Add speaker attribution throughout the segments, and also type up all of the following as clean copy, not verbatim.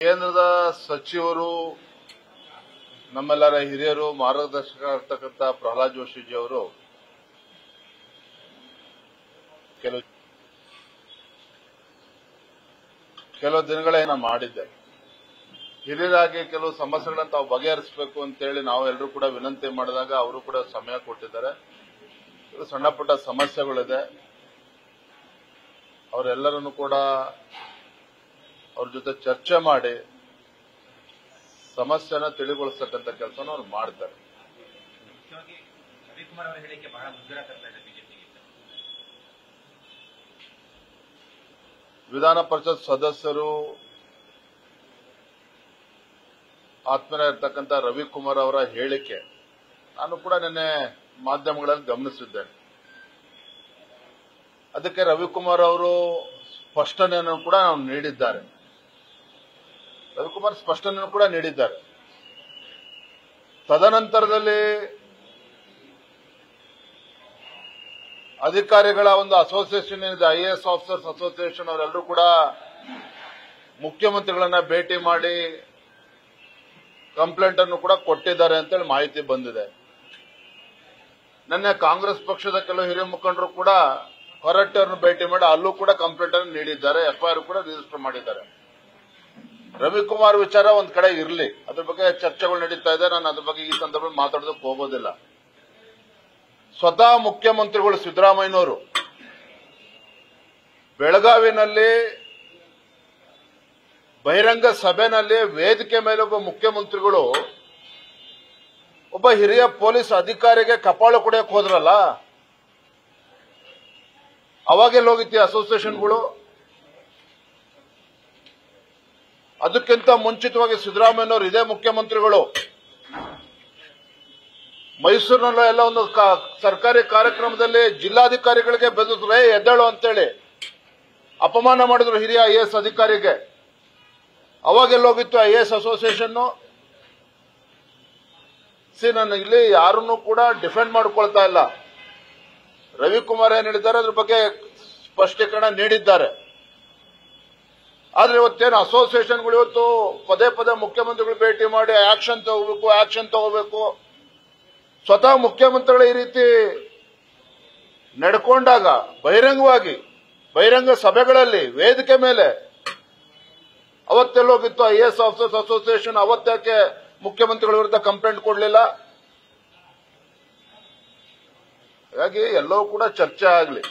Speaker 1: ಕೇಂದ್ರದ ಸಚಿವರು ನಮ್ಮೆಲ್ಲರ ಹಿರಿಯರು ಮಾರ್ಗದರ್ಶಕರಾಗಿರ್ತಕ್ಕಂಥ ಪ್ರಹ್ಲಾದ್ ಜೋಶಿಜಿ ಅವರು ಕೆಲವು ದಿನಗಳೇನ ಮಾಡಿದ್ದೆ. ಹಿರಿಯರಾಗಿ ಕೆಲವು ಸಮಸ್ಯೆಗಳನ್ನು ತಾವು ಬಗೆಹರಿಸಬೇಕು ಅಂತೇಳಿ ನಾವು ಎಲ್ಲರೂ ಕೂಡ ವಿನಂತಿ ಮಾಡಿದಾಗ ಅವರು ಕೂಡ ಸಮಯ ಕೊಟ್ಟಿದ್ದಾರೆ. ಸಣ್ಣ ಪುಟ್ಟ ಸಮಸ್ಯೆಗಳಿದೆ, ಅವರೆಲ್ಲರನ್ನು ಕೂಡ ಅವ್ರ ಜೊತೆ ಚರ್ಚೆ ಮಾಡಿ ಸಮಸ್ಯೆನ ತಿಳಿಗೊಳಿಸತಕ್ಕಂಥ ಕೆಲಸನ ಅವ್ರು ಮಾಡ್ತಾರೆ.
Speaker 2: ರವಿಕುಮಾರ್ ಅವರ ಹೇಳಿಕೆ ಬಹಳ ಮುಜುಗರ ತರ್ತಾ ಇದೆ ಬಿಜೆಪಿಗೆ.
Speaker 1: ವಿಧಾನ ಪರಿಷತ್ ಸದಸ್ಯರು ಆತ್ಮೀಯರಾಗಿರ್ತಕ್ಕಂಥ ರವಿಕುಮಾರ್ ಅವರ ಹೇಳಿಕೆ ನಾನು ಕೂಡ ನಿನ್ನೆ ಮಾಧ್ಯಮಗಳಲ್ಲಿ ಗಮನಿಸಿದ್ದೇನೆ. ಅದಕ್ಕೆ ರವಿಕುಮಾರ್ ಅವರು ಸ್ಪಷ್ಟನೆಯನ್ನು ಕೂಡ ನೀಡಿದ್ದಾರೆ. ರವಿಕುಮಾರ್ ಸ್ಪಷ್ಟನೆಯನ್ನು ಕೂಡ ನೀಡಿದ್ದಾರೆ. ತದನಂತರದಲ್ಲಿ ಅಧಿಕಾರಿಗಳ ಒಂದು ಅಸೋಸಿಯೇಷನ್ ಇದೆ, IAS ಆಫೀಸರ್ಸ್ ಅಸೋಸಿಯೇಷನ್, ಅವರೆಲ್ಲರೂ ಕೂಡ ಮುಖ್ಯಮಂತ್ರಿಗಳನ್ನ ಭೇಟಿ ಮಾಡಿ ಕಂಪ್ಲೇಂಟ್ ಅನ್ನು ಕೂಡ ಕೊಟ್ಟಿದ್ದಾರೆ ಅಂತೇಳಿ ಮಾಹಿತಿ ಬಂದಿದೆ. ನಿನ್ನೆ ಕಾಂಗ್ರೆಸ್ ಪಕ್ಷದ ಕೆಲವು ಹಿರಿಯ ಮುಖಂಡರು ಕೂಡ ಹೊರಟ್ಟವ್ರನ್ನ ಭೇಟಿ ಮಾಡಿ ಅಲ್ಲೂ ಕೂಡ ಕಂಪ್ಲೇಂಟ್ ಅನ್ನು ನೀಡಿದ್ದಾರೆ, FIR ಕೂಡ ರಿಜಿಸ್ಟರ್ ಮಾಡಿದ್ದಾರೆ. ರವಿಕುಮಾರ್ ವಿಚಾರ ಒಂದ್ ಕಡೆ ಇರಲಿ, ಅದ್ರ ಬಗ್ಗೆ ಚರ್ಚೆಗಳು ನಡೀತಾ ಇದೆ. ನಾನು ಅದ್ರ ಬಗ್ಗೆ ಈ ಸಂದರ್ಭದಲ್ಲಿ ಮಾತಾಡೋದಕ್ಕೆ ಹೋಗೋದಿಲ್ಲ. ಸ್ವತಃ ಮುಖ್ಯಮಂತ್ರಿಗಳು ಸಿದ್ದರಾಮಯ್ಯನವರು ಬೆಳಗಾವಿನಲ್ಲಿ ಬಹಿರಂಗ ಸಭೆಯಲ್ಲಿ ವೇದಿಕೆ ಮೇಲೆ ಒಬ್ಬ ಮುಖ್ಯಮಂತ್ರಿಗಳು ಒಬ್ಬ ಹಿರಿಯ ಪೊಲೀಸ್ ಅಧಿಕಾರಿಗೆ ಕಪಾಳು ಕೊಡಕ್ಕೆ ಹೋದ್ರಲ್ಲ, ಅವಾಗೆಲ್ಲ ಹೋಗಿತ್ತು ಅಸೋಸಿಯೇಷನ್ಗಳು. ಅದಕ್ಕಿಂತ ಮುಂಚಿತವಾಗಿ ಸಿದ್ದರಾಮಯ್ಯನವರು ಇದೇ ಮುಖ್ಯಮಂತ್ರಿಗಳು ಮೈಸೂರಿನಲ್ಲ ಎಲ್ಲ ಒಂದು ಸರ್ಕಾರಿ ಕಾರ್ಯಕ್ರಮದಲ್ಲಿ ಜಿಲ್ಲಾಧಿಕಾರಿಗಳಿಗೆ ಬೆದರಿದ್ರೆ ಎದ್ದೇಳು ಅಂತೇಳಿ ಅಪಮಾನ ಮಾಡಿದ್ರು ಹಿರಿಯ IAS ಅಧಿಕಾರಿಗೆ. ಅವಾಗೆಲ್ಲ ಹೋಗಿತ್ತು IAS ಅಸೋಸಿಯೇಷನ್. ನಾನು ಇಲ್ಲಿ ಯಾರನ್ನೂ ಕೂಡ ಡಿಫೆಂಡ್ ಮಾಡ್ಕೊಳ್ತಾ ಇಲ್ಲ. ರವಿಕುಮಾರ್ ಏನ್ ಹೇಳಿದ್ದಾರೆ ಅದ್ರ ಬಗ್ಗೆ ಸ್ಪಷ್ಟೀಕರಣ ನೀಡಿದ್ದಾರೆ. ಆದ್ರೆ ಇವತ್ತೇನು ಅಸೋಸಿಯೇಷನ್ಗಳು ಇವತ್ತು ಪದೇ ಪದೇ ಮುಖ್ಯಮಂತ್ರಿಗಳು ಭೇಟಿ ಮಾಡಿ ಆಕ್ಷನ್ ತಗೋಬೇಕು. ಸ್ವತಃ ಮುಖ್ಯಮಂತ್ರಿಗಳು ಈ ರೀತಿ ನಡ್ಕೊಂಡಾಗ ಬಹಿರಂಗ ಸಭೆಗಳಲ್ಲಿ ವೇದಿಕೆ ಮೇಲೆ ಅವತ್ತೆಲ್ಲೋಗಿತ್ತು IAS ಆಫೀಸರ್ಸ್ ಅಸೋಸಿಯೇಷನ್, ಅವತ್ತ್ಯಾಕೆ ಮುಖ್ಯಮಂತ್ರಿಗಳ ವಿರುದ್ಧ ಕಂಪ್ಲೇಂಟ್ ಕೊಡಲಿಲ್ಲ? ಹಾಗಾಗಿ ಎಲ್ಲವೂ ಕೂಡ ಚರ್ಚೆ ಆಗಲಿ,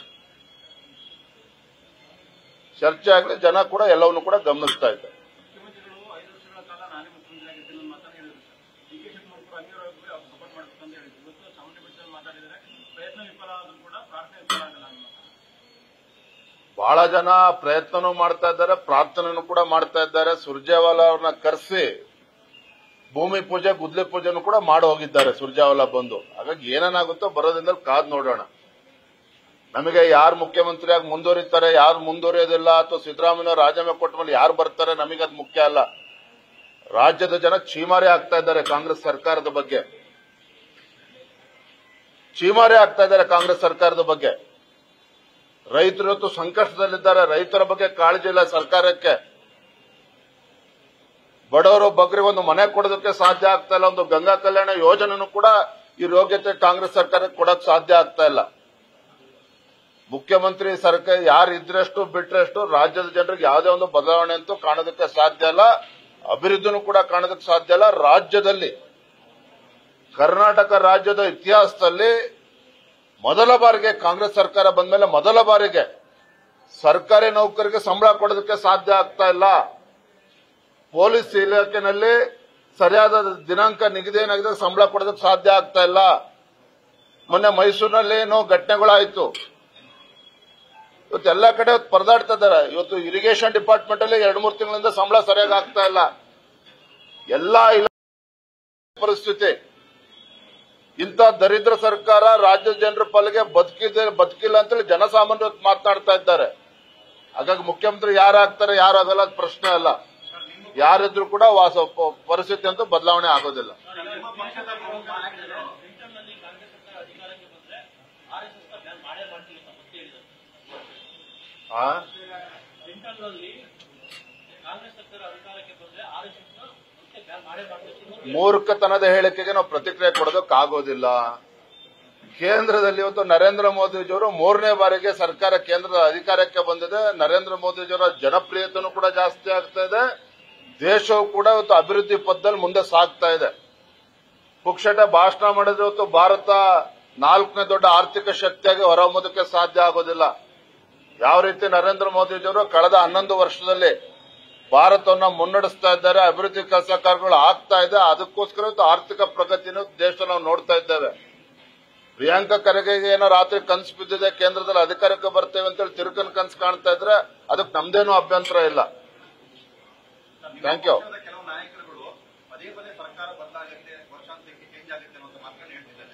Speaker 1: ಜನ ಕೂಡ ಎಲ್ಲವನ್ನು ಕೂಡ ಗಮನಿಸ್ತಾ ಇದ್ದಾರೆ.
Speaker 2: ಮುಖ್ಯಮಂತ್ರಿಗಳು 5 ವರ್ಷಗಳ ಕಾಲ ನಾನೇ ಮುಖ್ಯಮಂತ್ರಿ ಆಗಿದ್ದೇನೆ ಅನ್ನೋ ಮಾತನ್ನು ಹೇಳಿದ್ರು. DK ಶಿವಕುಮಾರ್ ಅಂಗೀಯವರು ಸಪೋರ್ಟ್ ಮಾಡಬೇಕು ಅಂತ ಹೇಳಿದ್ರು. ಇವತ್ತು ಸಾಮಾನ್ಯ ಪಕ್ಷದಲ್ಲಿ ಮಾತಾಡಿದರೆ ಪ್ರಯತ್ನ ವಿಫಲ ಆದರೂ ಕೂಡ ಪ್ರಾರ್ಥನೆ ವಿಫಲ ಆಗಲ್ಲ ಅನ್ನೋ
Speaker 1: ಬಹಳ ಜನ ಪ್ರಯತ್ನನೂ ಮಾಡ್ತಾ ಇದ್ದಾರೆ, ಪ್ರಾರ್ಥನೆನೂ ಕೂಡ ಮಾಡ್ತಾ ಇದ್ದಾರೆ. ಸುರ್ಜೇವಾಲಾ ಅವ್ರನ್ನ ಕರೆಸಿ ಭೂಮಿ ಪೂಜೆ, ಗುದ್ಲಿ ಪೂಜೆನೂ ಕೂಡ ಮಾಡಿ ಹೋಗಿದ್ದಾರೆ ಸುರ್ಜೇವಾಲಾ ಬಂದು. ಹಾಗಾಗಿ ಏನೇನಾಗುತ್ತೋ ಬರೋದ್ರಿಂದ ಕಾದ್ ನೋಡೋಣ. ನಮಗೆ ಯಾರು ಮುಖ್ಯಮಂತ್ರಿಯಾಗಿ ಮುಂದುವರಿತಾರೆ, ಯಾರು ಮುಂದುವರಿಯೋದಿಲ್ಲ, ಅಥವಾ ಸಿದ್ದರಾಮಯ್ಯ ರಾಜೀನಾಮೆ ಕೊಟ್ಟ ಮೇಲೆ ಯಾರು ಬರ್ತಾರೆ, ನಮಗದು ಮುಖ್ಯ ಅಲ್ಲ. ರಾಜ್ಯದ ಜನ ಚೀಮಾರಿ ಆಗ್ತಾ ಇದ್ದಾರೆ ಕಾಂಗ್ರೆಸ್ ಸರ್ಕಾರದ ಬಗ್ಗೆ, ಕಾಂಗ್ರೆಸ್ ಸರ್ಕಾರದ ಬಗ್ಗೆ. ರೈತರು ಇವತ್ತು ಸಂಕಷ್ಟದಲ್ಲಿದ್ದಾರೆ, ರೈತರ ಬಗ್ಗೆ ಕಾಳಜಿ ಇಲ್ಲ ಸರ್ಕಾರಕ್ಕೆ. ಬಡವರು ಬಗ್ಗರಿಗೆ ಒಂದು ಮನೆ ಕೊಡೋದಕ್ಕೆ ಸಾಧ್ಯ ಆಗ್ತಾ ಇಲ್ಲ. ಒಂದು ಗಂಗಾ ಕಲ್ಯಾಣ ಯೋಜನೆನೂ ಕೂಡ ಈ ಯೋಗ್ಯತೆ ಕಾಂಗ್ರೆಸ್ ಸರ್ಕಾರಕ್ಕೆ ಕೊಡೋಕೆ ಸಾಧ್ಯ ಆಗ್ತಾ ಇಲ್ಲ. ಮುಖ್ಯಮಂತ್ರಿ ಸರ್ಕಾರ ಯಾರು ಇದ್ರಷ್ಟು ಬಿಟ್ರಷ್ಟು ರಾಜ್ಯದ ಜನರಿಗೆ ಯಾವುದೇ ಒಂದು ಬದಲಾವಣೆ ಅಂತೂ ಕಾಣೋದಕ್ಕೆ ಸಾಧ್ಯ ಇಲ್ಲ, ಅಭಿವೃದ್ಧಿನೂ ಕೂಡ ಕಾಣೋದಕ್ಕೆ ಸಾಧ್ಯ ಇಲ್ಲ. ರಾಜ್ಯದಲ್ಲಿ ಕರ್ನಾಟಕ ರಾಜ್ಯದ ಇತಿಹಾಸದಲ್ಲಿ ಮೊದಲ ಬಾರಿಗೆ ಕಾಂಗ್ರೆಸ್ ಸರ್ಕಾರ ಬಂದ ಮೇಲೆ ಮೊದಲ ಬಾರಿಗೆ ಸರ್ಕಾರಿ ನೌಕರಿಗೆ ಸಂಬಳ ಕೊಡೋದಕ್ಕೆ ಸಾಧ್ಯ ಆಗ್ತಾ ಇಲ್ಲ. ಪೊಲೀಸ್ ಇಲಾಖೆನಲ್ಲಿ ಸರಿಯಾದ ದಿನಾಂಕ ನಿಗದಿ ಏನಾಗಿದೆ ಸಂಬಳ ಕೊಡೋದಕ್ಕೆ ಸಾಧ್ಯ ಆಗ್ತಾ ಇಲ್ಲ. ಮೊನ್ನೆ ಮೈಸೂರಿನಲ್ಲಿ ಏನೋ ಘಟನೆಗಳಾಯಿತು. ಇವತ್ತು ಎಲ್ಲ ಕಡೆ ಪರದಾಡ್ತಾ ಇದ್ದಾರೆ. ಇವತ್ತು ಇರಿಗೇಷನ್ ಡಿಪಾರ್ಟ್ಮೆಂಟ್ ಅಲ್ಲಿ 2-3 ತಿಂಗಳಿಂದ ಸಂಬಳ ಸರಿಯಾಗಿ ಆಗ್ತಾ ಇಲ್ಲ. ಎಲ್ಲಾ ಪರಿಸ್ಥಿತಿ. ಇಂಥ ದರಿದ್ರ ಸರ್ಕಾರ ರಾಜ್ಯದ ಜನರ ಪಾಲಿಗೆ ಬದುಕಿಲ್ಲ ಅಂತೇಳಿ ಜನಸಾಮಾನ್ಯರು ಮಾತನಾಡ್ತಾ ಇದ್ದಾರೆ. ಹಾಗಾಗಿ ಮುಖ್ಯಮಂತ್ರಿ ಯಾರಾಗ್ತಾರೆ ಯಾರಾಗಲ್ಲ ಪ್ರಶ್ನೆ ಅಲ್ಲ. ಯಾರಿದ್ರು ಕೂಡ ಪರಿಸ್ಥಿತಿ ಅಂತೂ ಬದಲಾವಣೆ ಆಗೋದಿಲ್ಲ.
Speaker 2: ಕಾಂಗ್ರೆಸ್ ಸರ್ಕಾರ ಅಧಿಕಾರಕ್ಕೆ ಬಂದ್ರೆ ಆರ್ಎಸ್ಎಸ್ ಬ್ಯಾನ್ ಮಾಡೇ ಮಾಡ್ತಾರೆ.
Speaker 1: ಮೂರ್ಖತನದ ಹೇಳಿಕೆಗೆ ನಾವು ಪ್ರತಿಕ್ರಿಯೆ ಕೊಡೋದಕ್ಕಾಗೋದಿಲ್ಲ. ಕೇಂದ್ರದಲ್ಲಿ ಇವತ್ತು ನರೇಂದ್ರ ಮೋದಿಜಿಯವರು 3ನೇ ಬಾರಿಗೆ ಸರ್ಕಾರ ಕೇಂದ್ರದ ಅಧಿಕಾರಕ್ಕೆ ಬಂದಿದೆ. ನರೇಂದ್ರ ಮೋದಿಜಿಯವರ ಜನಪ್ರಿಯತೆನೂ ಕೂಡ ಜಾಸ್ತಿ ಆಗ್ತಾ ಇದೆ. ದೇಶವು ಕೂಡ ಇವತ್ತು ಅಭಿವೃದ್ಧಿ ಪಥದಲ್ಲಿ ಮುಂದೆ ಸಾಗ್ತಾ ಇದೆ. ಪುಕ್ಷಟ ಭಾಷಣ ಮಾಡಿದ್ರೆ ಇವತ್ತು ಭಾರತ 4ನೇ ದೊಡ್ಡ ಆರ್ಥಿಕ ಶಕ್ತಿಯಾಗಿ ಹೊರಹೊಮ್ಮೋದಕ್ಕೆ ಸಾಧ್ಯ ಆಗೋದಿಲ್ಲ. ಯಾವ ರೀತಿ ನರೇಂದ್ರ ಮೋದಿಜಿಯವರು ಕಳೆದ 11 ವರ್ಷದಲ್ಲಿ ಭಾರತವನ್ನು ಮುನ್ನಡೆಸ್ತಾ ಇದ್ದಾರೆ, ಅಭಿವೃದ್ಧಿ ಕೆಲಸ ಕಾರ್ಯಗಳು ಆಗ್ತಾ ಇದೆ. ಅದಕ್ಕೋಸ್ಕರ ಇವತ್ತು ಆರ್ಥಿಕ ಪ್ರಗತಿಯನ್ನು ದೇಶದಲ್ಲಿ ನಾವು ನೋಡ್ತಾ ಇದ್ದೇವೆ. ಪ್ರಿಯಾಂಕಾ ಖರ್ಗೆಗೆ ಏನೋ ರಾತ್ರಿ ಕನಸು ಬಿದ್ದಿದೆ, ಕೇಂದ್ರದಲ್ಲಿ ಅಧಿಕಾರಕ್ಕೆ ಬರ್ತೇವೆ ಅಂತೇಳಿ ತಿರುಕನ್ ಕನಸು ಕಾಣ್ತಾ ಇದ್ರೆ ಅದಕ್ಕೆ ನಮ್ದೇನೂ ಅಭ್ಯಂತರ ಇಲ್ಲ. Thank you.
Speaker 2: ಕೆಲವು ನಾಯಕರುಗಳು ಪದೇ ಪದೇ ಸರ್ಕಾರ ಬದಲಾಗುತ್ತೆ, ವರ್ಷಾಂತ್ಯಕ್ಕೆ ಚೇಂಜ್ ಆಗುತ್ತೆ ಅನ್ನೋ ಮಾತನ್ನು ಹೇಳ್ತಿದ್ದಾರೆ.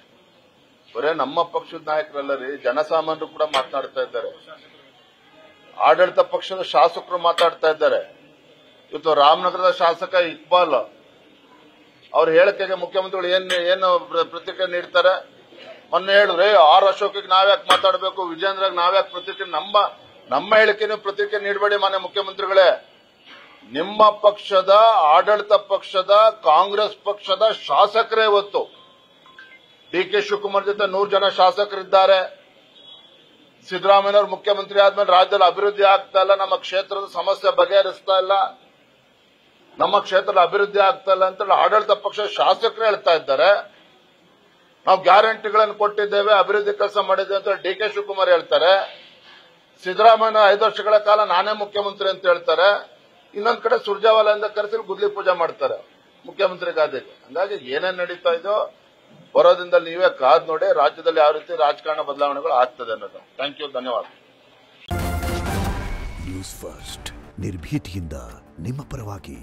Speaker 1: ಬರೇ ನಮ್ಮ ಪಕ್ಷದ ನಾಯಕರಲ್ಲ ರೀ, ಜನಸಾಮಾನ್ಯರು ಕೂಡ ಮಾತನಾಡ್ತಾ ಇದ್ದಾರೆ. ಆಡಳಿತ ಪಕ್ಷದ ಶಾಸಕರು ಮಾತಾಡ್ತಾ ಇದ್ದಾರೆ. ಇವತ್ತು ರಾಮನಗರದ ಶಾಸಕ ಇಕ್ಬಾಲ್ ಅವ್ರ ಹೇಳಿಕೆಗೆ ಮುಖ್ಯಮಂತ್ರಿಗಳು ಏನು ಪ್ರತಿಕ್ರಿಯೆ ನೀಡ್ತಾರೆ? ಮೊನ್ನೆ ಹೇಳಿದ್ರೆ ಆರ್ ಅಶೋಕಿಗೆ ನಾವ್ಯಾಕೆ ಮಾತಾಡಬೇಕು, ವಿಜೇಂದ್ರಗೆ ನಾವ್ಯಾಕೆ ಪ್ರತಿಕ್ರಿಯೆ? ನಮ್ಮ ಹೇಳಿಕೆನೂ ಪ್ರತಿಕ್ರಿಯೆ ನೀಡಬೇಡಿ ಮಾನ್ಯ ಮುಖ್ಯಮಂತ್ರಿಗಳೇ. ನಿಮ್ಮ ಪಕ್ಷದ ಆಡಳಿತ ಪಕ್ಷದ ಕಾಂಗ್ರೆಸ್ ಪಕ್ಷದ ಶಾಸಕರೇ ಇವತ್ತು ಡಿ.ಕೆ. ಶಿವಕುಮಾರ್ ಜೊತೆ 100 ಜನ ಶಾಸಕರಿದ್ದಾರೆ. ಸಿದ್ದರಾಮಯ್ಯನವರು ಮುಖ್ಯಮಂತ್ರಿ ಆದ್ಮೇಲೆ ರಾಜ್ಯದಲ್ಲಿ ಅಭಿವೃದ್ಧಿ ಆಗ್ತಾ ಇಲ್ಲ, ನಮ್ಮ ಕ್ಷೇತ್ರದ ಸಮಸ್ಯೆ ಬಗೆಹರಿಸ್ತಾ ಇಲ್ಲ, ನಮ್ಮ ಕ್ಷೇತ್ರದ ಅಭಿವೃದ್ಧಿ ಆಗ್ತಾ ಇಲ್ಲ ಅಂತ ಆಡಳಿತ ಪಕ್ಷದ ಶಾಸಕರು ಹೇಳ್ತಾ ಇದ್ದಾರೆ. ನಾವು ಗ್ಯಾರಂಟಿಗಳನ್ನು ಕೊಟ್ಟಿದ್ದೇವೆ, ಅಭಿವೃದ್ಧಿ ಕೆಲಸ ಮಾಡಿದ್ದೇವೆ ಅಂತ ಡಿ.ಕೆ. ಶಿವಕುಮಾರ್ ಹೇಳ್ತಾರೆ. ಸಿದ್ದರಾಮಯ್ಯ 5 ವರ್ಷಗಳ ಕಾಲ ನಾನೇ ಮುಖ್ಯಮಂತ್ರಿ ಅಂತ ಹೇಳ್ತಾರೆ. ಇನ್ನೊಂದ್ ಕಡೆ ಸುರ್ಜಾವಾಲಾಯಿಂದ ಕರೆಸಿ ಗುದ್ಲಿ ಪೂಜೆ ಮಾಡ್ತಾರೆ ಮುಖ್ಯಮಂತ್ರಿ ಗಾದಿಗೆ. ಹಂಗಾಗಿ ಏನೇನ್ ನಡೀತಾ ಇದೋ ಬರೋದ್ರಿಂದ ನೀವೇ ಕಾದ್ ನೋಡಿ ರಾಜ್ಯದಲ್ಲಿ ಯಾವ ರೀತಿ ರಾಜಕಾರಣ ಬದಲಾವಣೆಗಳು ಆಗ್ತದೆ ಅನ್ನೋದು. ಥ್ಯಾಂಕ್ ಯು, ಧನ್ಯವಾದ.
Speaker 3: ನ್ಯೂಸ್ ಫಸ್ಟ್ ನಿರ್ಭೀತಿಯಿಂದ ನಿಮ್ಮ ಪರವಾಗಿ.